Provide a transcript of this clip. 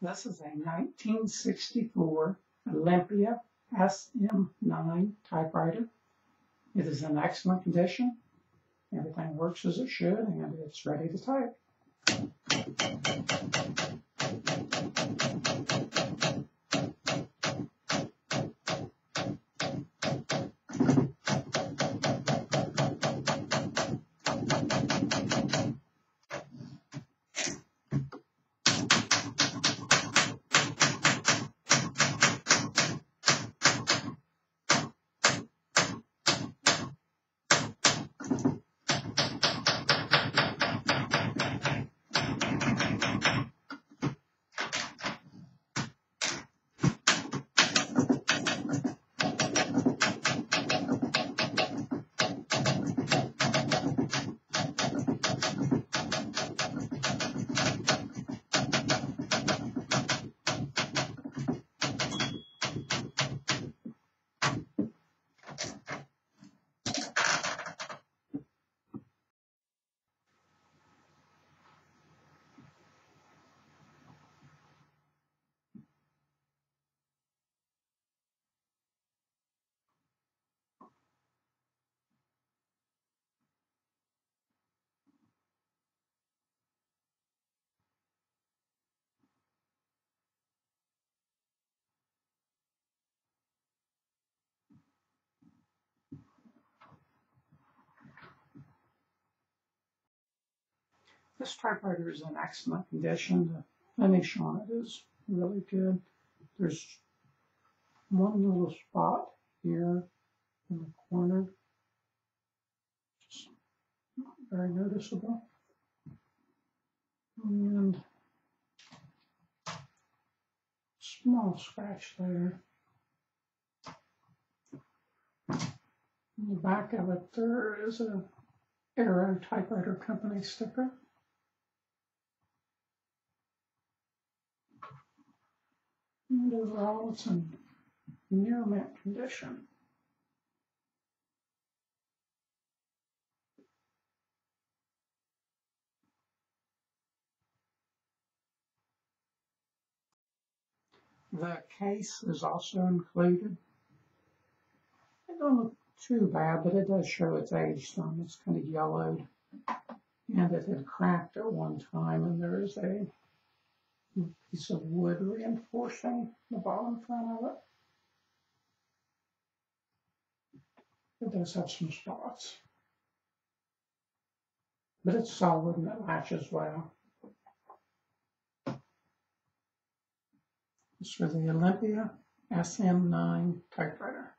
This is a 1964 Olympia SM9 typewriter. It is in excellent condition. Everything works as it should, and it's ready to type. This typewriter is in excellent condition. The finish on it is really good. There's one little spot here in the corner, just not very noticeable. And small scratch there. In the back of it, there is a Arrow Typewriter Company sticker. And overall, it's in near mint condition. The case is also included. It don't look too bad, but it does show its age some. It's kind of yellowed, and it had cracked at one time, and there is a piece of wood reinforcing the bottom front of it. It does have some spots, but it's solid and it latches well. This is the Olympia SM9 Typewriter.